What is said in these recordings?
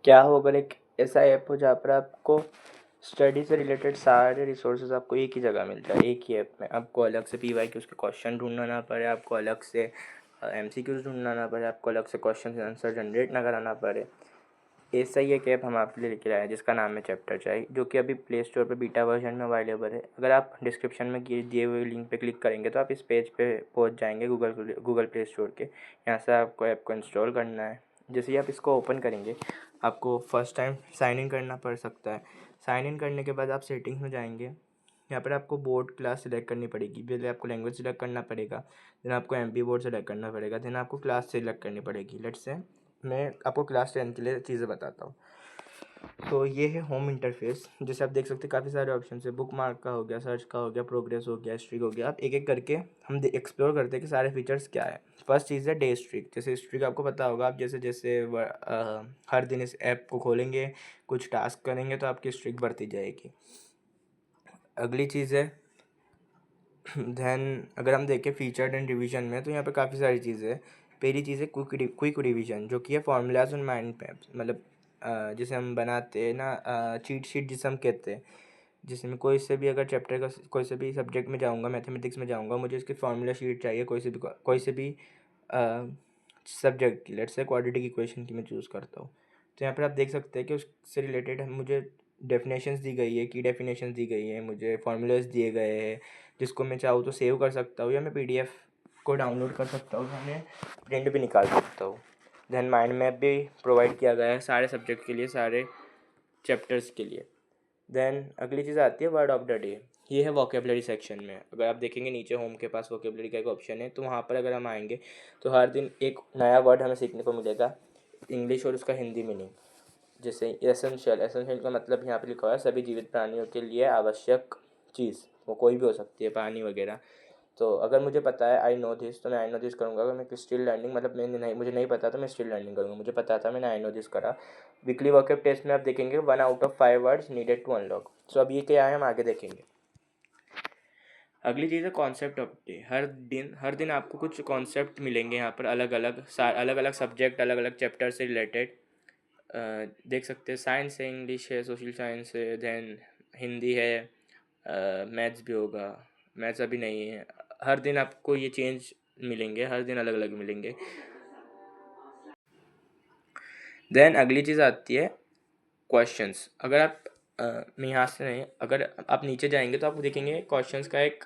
क्या हो अगर एक ऐसा ऐप हो जहाँ पर आपको स्टडी से रिलेटेड सारे रिसोर्सेज आपको एक ही जगह मिल जाए, एक ही ऐप में। आपको अलग से PYQs के क्वेश्चन ढूंढना ना पड़े, आपको अलग से MCQs ढूंढना ना पड़े, आपको अलग से क्वेश्चन आंसर जनरेट ना कराना पड़े। ऐसा ही एक ऐप हम आपके लिए लेके आए हैं जिसका नाम है चैप्टर चाय, जो कि अभी प्ले स्टोर पर बीटा वर्जन में अवेलेबल है। अगर आप डिस्क्रिप्शन में दिए हुए लिंक पे क्लिक करेंगे तो आप इस पेज पे पहुंच जाएंगे गूगल प्ले स्टोर के। यहाँ से आपको ऐप को इंस्टॉल करना है। जैसे ही आप इसको ओपन करेंगे आपको फर्स्ट टाइम साइन इन करना पड़ सकता है। साइन इन करने के बाद आप सेटिंग्स में जाएंगे। यहाँ पर आपको बोर्ड क्लास सिलेक्ट करनी पड़ेगी। पहले आपको लैंग्वेज सिलेक्ट करना पड़ेगा, देन आपको MP बोर्ड सेलेक्ट करना पड़ेगा, देन आपको क्लास सिलेक्ट करनी पड़ेगी। लेट्स से मैं आपको क्लास 10 के लिए चीज़ें बताता हूँ। तो ये है होम इंटरफेस। जैसे आप देख सकते हैं काफ़ी सारे ऑप्शन है। बुक मार्क का हो गया, सर्च का हो गया, प्रोग्रेस हो गया, स्ट्रिक हो गया। आप एक एक करके हम एक्सप्लोर करते हैं कि सारे फीचर्स क्या है। फर्स्ट चीज़ है डे स्ट्रिक। जैसे स्ट्रिक आपको पता होगा, आप जैसे जैसे हर दिन इस ऐप को खोलेंगे, कुछ टास्क करेंगे तो आपकी स्ट्रिक बढ़ती जाएगी। अगली चीज़ है दैन अगर हम देखें फीचर्ड एंड रिवीजन में, तो यहाँ पे काफ़ी सारी चीज़ें हैं। पहली चीज़ है क्विक रिवीजन, जो कि है फार्मूलाज और माइंड मैप्स। मतलब जैसे हम बनाते हैं ना चीट शीट जिसे हम कहते हैं, जिसमें कोई से भी अगर चैप्टर का कोई से भी सब्जेक्ट में जाऊँगा, मैथमेटिक्स में जाऊँगा, मुझे इसकी फार्मूला शीट चाहिए कोई से भी सब्जेक्ट की। लेट्स से क्वाड्रेटिक इक्वेशन की मैं चूज़ करता हूँ, तो यहाँ पर आप देख सकते हैं कि उससे रिलेटेड मुझे डेफिनेशंस दी गई है, की डेफिनेशंस दी गई है, मुझे फार्मूलाज दिए गए हैं, जिसको मैं चाहूँ तो सेव कर सकता हूँ या मैं PDF को डाउनलोड कर सकता हूँ, मैं प्रिंट भी निकाल सकता हूँ। देन माइंड मैप भी प्रोवाइड किया गया है सारे सब्जेक्ट के लिए, सारे चैप्टर्स के लिए। देन अगली चीज़ आती है वर्ड ऑफ द डे। ये है वोकेबलरी सेक्शन में। अगर आप देखेंगे नीचे होम के पास वोकेबलरी का एक ऑप्शन है, तो वहाँ पर अगर हम आएंगे तो हर दिन एक नया वर्ड हमें सीखने को मिलेगा, इंग्लिश और उसका हिंदी मीनिंग। जैसे एसेंशियल का मतलब यहाँ पे लिखा हुआ है सभी जीवित प्राणियों के लिए आवश्यक चीज़। वो कोई भी हो सकती है, पानी वगैरह। तो अगर मुझे पता है आई नो दिस, तो मैं आई नो दिस करूँगा। अगर मैं स्टिल लर्निंग, मतलब मुझे नहीं पता तो मैं स्टिल लर्निंग करूँगा। मुझे पता था, मैंने आई नो दिस करा। वीकली वर्कअप टेस्ट में आप देखेंगे 1 out of 5 words needed to unlock. So अब ये क्या है हम आगे देखेंगे। अगली चीज़ है कॉन्सेप्ट ऑफ डे। हर दिन आपको कुछ कॉन्सेप्ट मिलेंगे यहाँ पर, अलग अलग सब्जेक्ट, अलग अलग चैप्टर से रिलेटेड। देख सकते हैं साइंस है, इंग्लिश है, सोशल साइंस है, देन हिंदी है, मैथ्स भी होगा। मैथ्स अभी नहीं है। हर दिन आपको ये चेंज मिलेंगे, हर दिन अलग अलग मिलेंगे। देन अगली चीज़ आती है क्वेश्चंस। अगर आप मैं यहाँ से नहीं, अगर आप नीचे जाएंगे तो आप देखेंगे क्वेश्चंस का एक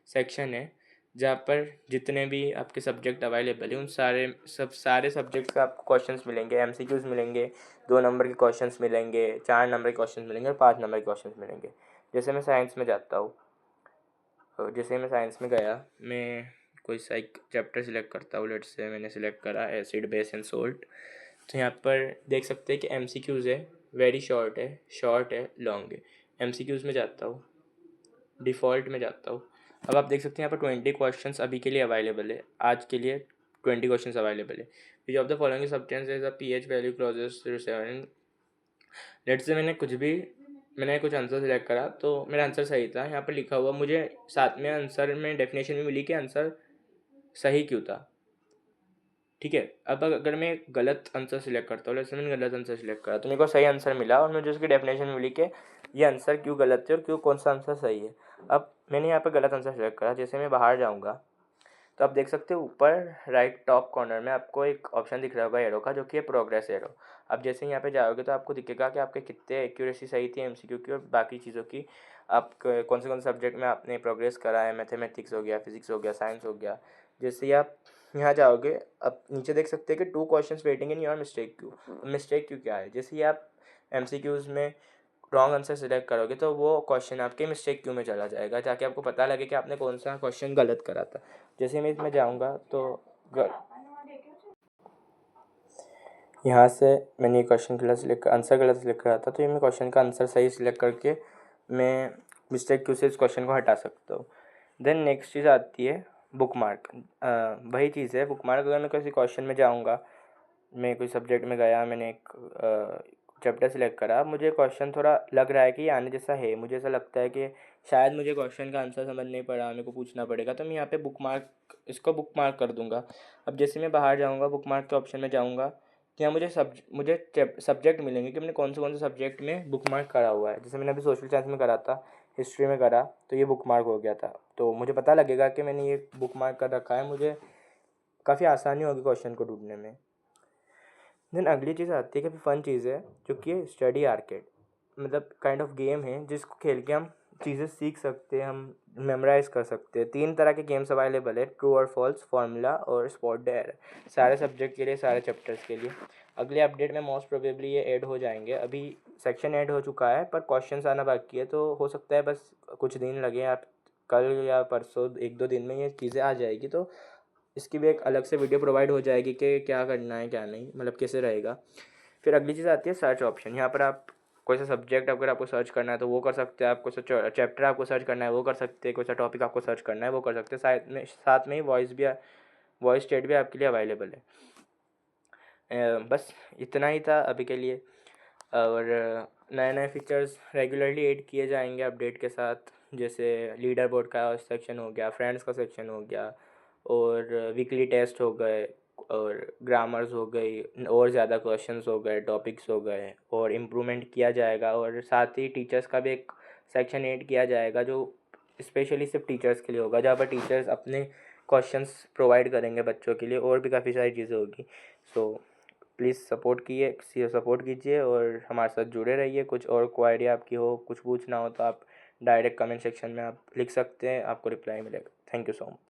सेक्शन है, जहाँ पर जितने भी आपके सब्जेक्ट अवेलेबल है उन सारे सब्जेक्ट का आपको क्वेश्चंस मिलेंगे। MCQs मिलेंगे, 2 नंबर के क्वेश्चंस मिलेंगे, 4 नंबर के क्वेश्चंस मिलेंगे और 5 नंबर के क्वेश्चंस मिलेंगे। जैसे मैं साइंस में जाता हूँ, जैसे मैं साइंस में गया, मैं कोई सा एक चैप्टर सिलेक्ट करता हूँ। लेट्स से मैंने सिलेक्ट करा एसिड बेस एंड सोल्ट। तो यहाँ पर देख सकते हैं कि MCQs है, वेरी शॉर्ट है, लॉन्ग है। MCQs में जाता हूँ, डिफ़ॉल्ट में जाता हूँ। अब आप देख सकते हैं यहाँ पर 20 क्वेश्चंस अभी के लिए अवेलेबल है, आज के लिए 20 क्वेश्चंस अवेलेबल है। Which of the following substance is a pH value closest to 7। Let's say मैंने कुछ आंसर सेलेक्ट करा, तो मेरा आंसर सही था। यहाँ पर लिखा हुआ मुझे साथ में आंसर में डेफिनेशन भी मिली कि आंसर सही क्यों था। ठीक है। अब अगर मैं गलत आंसर सिलेक्ट करता हूँ, जैसे मैंने गलत आंसर सिलेक्ट करा तो मेरे को सही आंसर मिला और मुझे उसकी डेफिनेशन मिली कि ये आंसर क्यों गलत है और क्यों कौन सा आंसर सही है। अब मैंने यहाँ पर गलत आंसर सिलेक्ट करा। जैसे मैं बाहर जाऊँगा तो आप देख सकते हो ऊपर राइट टॉप कॉर्नर में आपको एक ऑप्शन दिख रहा होगा एरो का, जो कि है प्रोग्रेस एरो। अब जैसे यहाँ पे जाओगे तो आपको दिखेगा कि आपके कितने एक्यूरेसी सही थी MCQ की और बाकी चीज़ों की। आप कौन से सब्जेक्ट में आपने प्रोग्रेस करा है, मैथमेटिक्स हो गया, फिजिक्स हो गया, साइंस हो गया। जैसे ही आप यहाँ जाओगे, अब नीचे देख सकते हैं कि 2 questions waiting in your mistake क्यों क्या है। जैसे ही आप MCQs में रॉन्ग आंसर सिलेक्ट करोगे तो वो क्वेश्चन आपके मिस्टेक क्यों में चला जाएगा, ताकि आपको पता लगे कि आपने कौन सा क्वेश्चन गलत करा था। जैसे मैं इसमें जाऊँगा तो यहाँ से मैंने क्वेश्चन आंसर गलत सिलेक्ट करा था, तो ये मैं क्वेश्चन का आंसर सही सिलेक्ट करके मैं मिस्टेक क्यों से इस क्वेश्चन को हटा सकता हूँ। देन नेक्स्ट चीज़ आती है बुक मार्क। वही चीज़ है बुक मार्क। अगर मैं किसी क्वेश्चन में जाऊँगा, मैं कोई सब्जेक्ट में गया, मैंने एक चैप्टर सेलेक्ट करा, मुझे क्वेश्चन थोड़ा लग रहा है कि ये आने जैसा है, मुझे ऐसा लगता है कि शायद मुझे क्वेश्चन का आंसर समझ नहीं पड़ा, मेरे को पूछना पड़ेगा, तो मैं यहाँ पे इसको बुक मार्क कर दूँगा। अब जैसे मैं बाहर जाऊँगा, बुक मार्क के ऑप्शन में जाऊँगा, कि यहाँ मुझे सब्जेक्ट मिलेंगे कि मैंने कौन से सब्जेक्ट में बुक मार्क करा हुआ है। जैसे मैंने अभी सोशल साइंस में करा था, हिस्ट्री में करा, तो ये बुक मार्क हो गया था, तो मुझे पता लगेगा कि मैंने ये बुक मार्क कर रखा है, मुझे काफ़ी आसानी होगी क्वेश्चन को ढूंढने में। देन अगली चीज़ आती है, काफ़ी फ़न चीज़ है, जो कि स्टडी आर्केड, मतलब काइंड ऑफ गेम है जिसको खेल के हम चीज़ें सीख सकते हैं, हम मेमोराइज कर सकते हैं। 3 तरह के गेम्स अवेलेबल है, ट्रू और फॉल्स, फार्मूला और स्पॉट डेयर, सारे सब्जेक्ट के लिए, सारे चैप्टर्स के लिए। अगले अपडेट में मोस्ट प्रोबेबली ये ऐड हो जाएंगे। अभी सेक्शन ऐड हो चुका है पर क्वेश्चंस आना बाकी है, तो हो सकता है बस कुछ दिन लगे, आप कल या परसों 1-2 दिन में ये चीज़ें आ जाएगी। तो इसकी भी एक अलग से वीडियो प्रोवाइड हो जाएगी कि क्या करना है क्या नहीं, मतलब कैसे रहेगा। फिर अगली चीज़ आती है सर्च ऑप्शन। यहाँ पर आप कोई सा सब्जेक्ट अगर आपको सर्च करना है तो वो कर सकते हैं, आपको चैप्टर आपको सर्च करना है वो कर सकते हैं, कोई सा टॉपिक आपको सर्च करना है वो कर सकते हैं। साथ में ही वॉइस चैट भी आपके लिए अवेलेबल है। बस इतना ही था अभी के लिए, और नए नए फीचर्स रेगुलरली ऐड किए जाएंगे अपडेट के साथ। जैसे लीडर बोर्ड का सेक्शन हो गया, फ्रेंड्स का सेक्शन हो गया, और वीकली टेस्ट हो गए, और ग्रामर्स हो गई, और ज़्यादा क्वेश्चंस हो गए, टॉपिक्स हो गए, और इम्प्रूवमेंट किया जाएगा। और साथ ही टीचर्स का भी एक सेक्शन ऐड किया जाएगा जो स्पेशली सिर्फ टीचर्स के लिए होगा, जहाँ पर टीचर्स अपने क्वेश्चंस प्रोवाइड करेंगे बच्चों के लिए, और भी काफ़ी सारी चीज़ें होगी। सो प्लीज़ सपोर्ट कीजिए और हमारे साथ जुड़े रहिए। कुछ और क्वायरी आपकी हो, कुछ पूछना हो तो आप डायरेक्ट कमेंट सेक्शन में आप लिख सकते हैं, आपको रिप्लाई मिलेगा। Thank you so much.